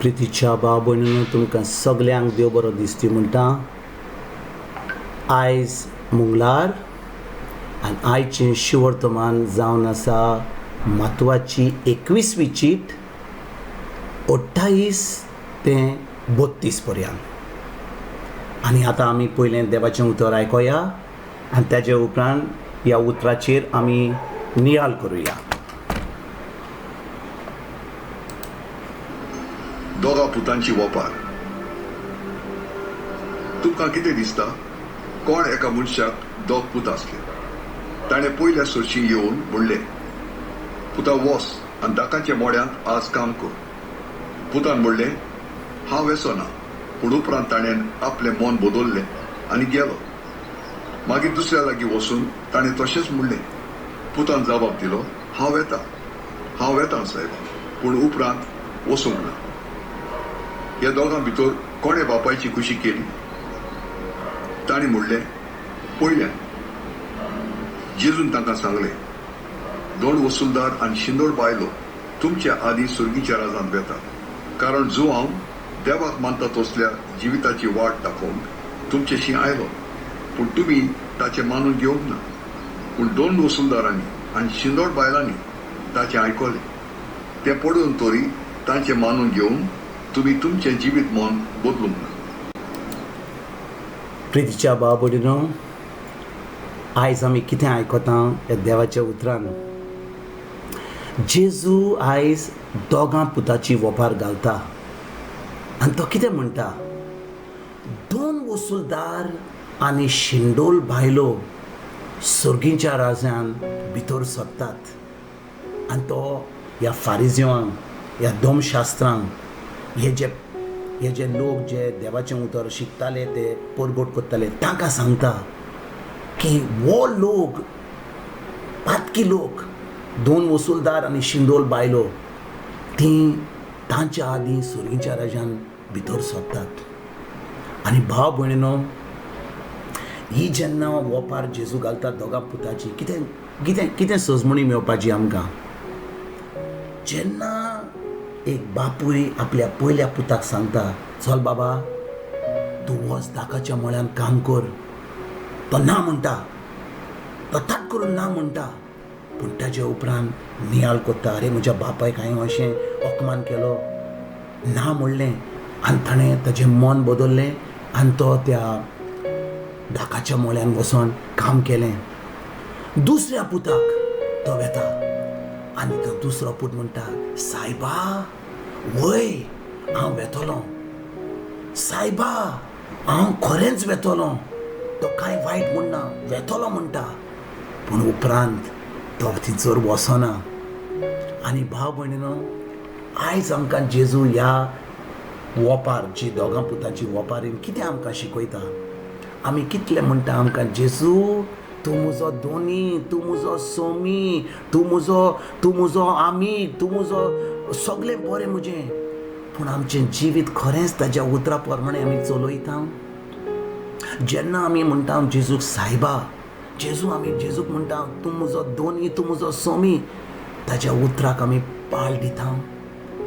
प्रितीच्या भाव भयणीनो तुमकां सगल्यांक देव बरो दिसती म्हणटा. आयज मंगळार आनी आयचें शिवर्तमान जावन आसा म्हत्वाची 21वी चीट 28 ते 32 पर्यंत. आनी आतां आमी पयलें देवाचें उतर आयकोया आनी ताजे उपरांत ह्या उतराचेर आमी नियाळ करुया. दोगा पुतांची वोपार. तुमकां कितें दिसता? कोण एका मनशाक दोग पूत आसले. ताणें पयल्या सोरशी येवन म्हणलें, पुता वोस आनी दाकाच्या मोड्यांत आज काम कर. पुतान म्हणलें, हांव येसोना. पूण उपरांत ताणें आपलें मन बदल्लें आनी गेलो. मागीर दुसऱ्या लागीं वचून ताणें तशेंच म्हणलें. पुतान जबाब दिलो, हांव येता सायबा, पूण उपरांत वचूंक ना. ह्या दोगां भितर कोणें बापायची खुशी केली? ताणें म्हणलें, पयल्यान. जेजून तांकां सांगलें, दोन वसूलदार आनी शिंदोळ बायलो तुमच्या आदी सुर्गीच्या राजांत वेता. कारण जो हांव देवाक मानता तसल्या जिविताची वाट दाखोवंक तुमचेशी आयलो, पूण तुमी ताचें मानून घेवंक ना. पूण दोन वसूलदारांनी आनी शिंदोळ बायलांनी ताचें आयकलें. तें पडून तरी तांचें मानून घेवन तुमी तुमचें जिवीत मन बदलूंक ना. प्रितीच्या भाव भयणीनो, आयज आमी कितें आयकता ह्या देवाच्या उतरान? जेजू आयज दोगां पुताची वोपार घालता आनी तो कितें म्हणटा? दोन वसूलदार आनी शिंदोळ बायलो सुर्गीच्या राजान भितर सरतात आनी तो ह्या फारिजिवांक, ह्या धर्मशास्त्रांक, हे जे लोक जे देवाचें उतर शिकताले, ते परगोट करताले, तांकां सांगता की वो लोक, पातकी लोक, दोन वसूलदार आनी शिंदोळ बायलो, ती तांच्या आदी सुर्गीच्या राजान भितर सरतात. आनी भाव भयणीनो, ही जेन्ना वोपार जेजू घालता दोगां पुताची, कितें कितें कितें सजमणी मेळपाची आमकां? जेन्ना एक बापूय आपल्या पयल्या पुताक सांगता, चल बाबा तूं वच दाकाच्या मळ्यान काम कर, तो ना म्हणटा, तो ताट करून ना म्हणटा. पूण ताजे उपरांत नियाळ कोत्ता, अरे म्हज्या बापायक हांवें अशें अपमान केलो, ना म्हणलें, आनी ताणें ताजें मन बदल्लें आनी तो त्या दाकाच्या मळ्यान वचोन काम केलें. दुसऱ्या पुताक तो वेता आनी तो दुसरो पूत म्हणटा, सायबा वय हांव वेतलों, सायबा हांव खरेंच वेतलों. तो कांय वायट म्हणना, वेतलो म्हणटा. पूण उपरांत तो थंयसर वचना. आनी भाव भयणीनो, आयज आमकां जेजू ह्या वोपार, जी दोगां पुताची वोपारीन कितें आमकां शिकयता? आमी कितले म्हणटा आमकां, जेजू तूं म्हजो दोनी, तूं म्हजो सोमी, तूं म्हजो आमी, तूं म्हजो सगळें बरें म्हजें. पूण आमचें जिवीत खरेंच ताज्या उतरा प्रमाणे आमी चलयता? जेन्ना आमी म्हणटा जेजूक सायबा, आमी जेजूक म्हणटा तूं म्हजो दोनी, तूं म्हजो सोमी, ताज्या उतराक आमी पाळ दिता?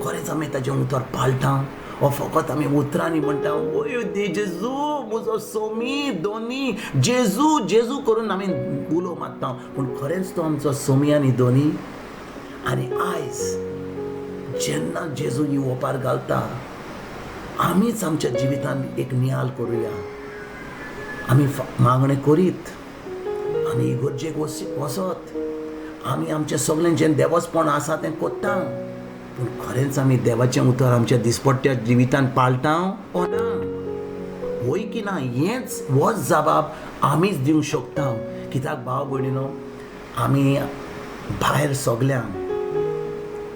खरेंच आमी ताजें उतर पाळटा? हो फकत आमी उतरांनी म्हणटा, ओय दे जेजू म्हजो सोमी, दोनी, जेजू करून आमी उलो मारता, पूण खरेंच तो आमचो सोमी आनी दोनी? आनी आयज जेन्ना जेजू ही वोपार घालता, आमीच आमच्या जिवितान एक नियाळ करुया. आमी मागणें करीत, आमी इगर्जेक वचत, आमी आमचें सगळें जें देवचपण आसा तें कोत्ता, पूण खरेंच आमी देवाचें उतर आमच्या दिसपट्ट्या जिवितान पाळटा ओ ना? होय की ना? होच जबाब आमीच दिवंक शकता. कित्याक भाव भयणीनो, आमी भायर सगल्यांक,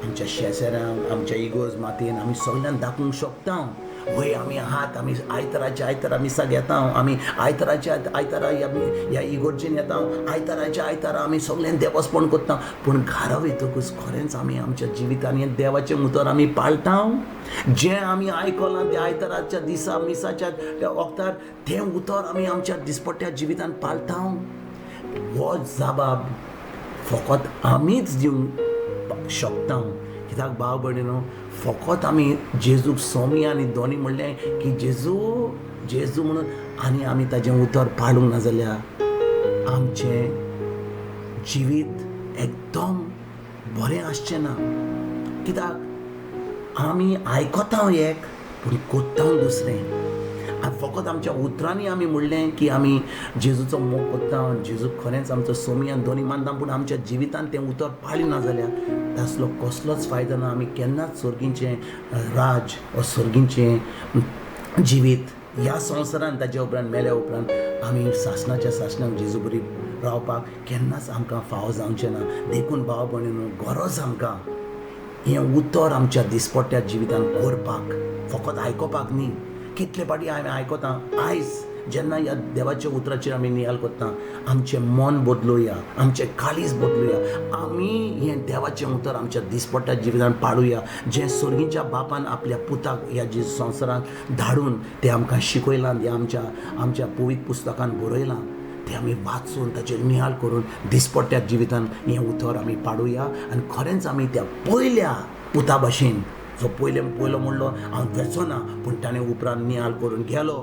आमच्या शेजाऱ्यांक, आमच्या इगोर्ज मातयेन आमी सगल्यांक दाखोवंक शकता, वय आमी आहात, आमी आयताराच्या मिसाक येता, आमी आयताराच्या आयतारा ह्या इगोर्जेन येता, आयतारा आमी सगळें देवचपण करता. पूण घरा वयतकूच खरेंच आमी आमच्या जिवितान हें देवाचें उतर आमी पाळटा? जें आमी आयकलां त्या आयताराच्या दिसा मिसाच्या त्या वक्तार, तें उतर आमी आमच्या दिसपट्ट्या जिवितान पाळटा? हो जबाब फकत आमीच दिवंक शकता. कित्याक भाव भयणीनो फकत आमी जेजूक सोमी आनी दोनी म्हणलें की जेजू जेजू म्हणून आनी आमी ताजें उतर पाडूंक ना जाल्यार आमचें जिवीत एकदम बरें आसचें ना. कित्याक आमी आयकता एक पूण कोत्ता दुसरें. आनी फकत आमच्या उतरांनी आमी म्हणलें की आमी जेजूचो मोग कोत्ता, जेजू खरेंच आमचो सोमी आनी दोनी मानता, पूण आमच्या जिवितान तें उतर पाळ्ळें ना जाल्यार तासलो कसलोच फायदो ना. आमी केन्नाच सर्गीचें राज वा सर्गीचें जिवीत ह्या संवसारान ताजे उपरांत मेल्या उपरांत आमी सासणाक जेजू बरी रावपाक केन्नाच आमकां फावो जावचें ना. देखून भाव भयणीनो गरज आमकां हें उतर आमच्या दिसपट्ट्या जिवितान करपाक, फकत आयकोपाक न्ही. कितले फाटी आमी आयकता आयज जेन्ना ह्या देवाच्या उतराचेर आमी नियाल कोत्ता आमचें मन बदलुया, आमचें काळीज बदलुया. आमी हें देवाचें उतर आमच्या दिसपट्ट्या जिवितान पाडुया. जें सर्गीच्या बापान आपल्या पुताक ह्या जी संवसारांत धाडून तें आमकां शिकयलां, तें आमच्या पवित्र पुस्तकान बरयलां, तें आमी वाचून ताचेर नियाल करून दिसपट्ट्या जिवितान हें उतर आमी पाडुया. आनी खरेंच आमी त्या पयल्या पुता भाशेन जो पयलो म्हणलो हांव वेचो ना पूण ताणें उपरांत नियाल करून गेलो,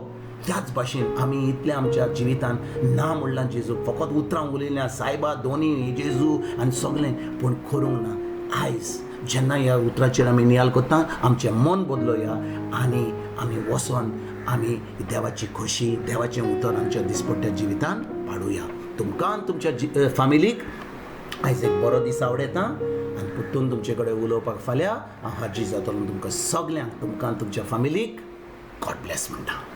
त्याच भाशेन आमी इतलें आमच्या जिवितान ना म्हणलां जेजू, फकत उतरां उलयल्यां सायबा दोनी जेजू आनी सगळें, पूण करूंक ना. आयज जेन्ना ह्या उतराचेर आमी नियाल करता आमचें मन बदलुया आनी आमी वचोन आमी देवाची खोशी, देवाचें उतर आमच्या दिसपट्ट्या जिवितान पाडुया. तुमकां तुमच्या फॅमिलीक आयज एक बरो दीस आवडेता आनी परतून तुमचे कडेन उलोवपाक फाल्यां हांव हाजीर जातलो तुमकां सगल्यांक, तुमकां तुमच्या फॅमिलीक गॉड ब्लेस म्हणटा.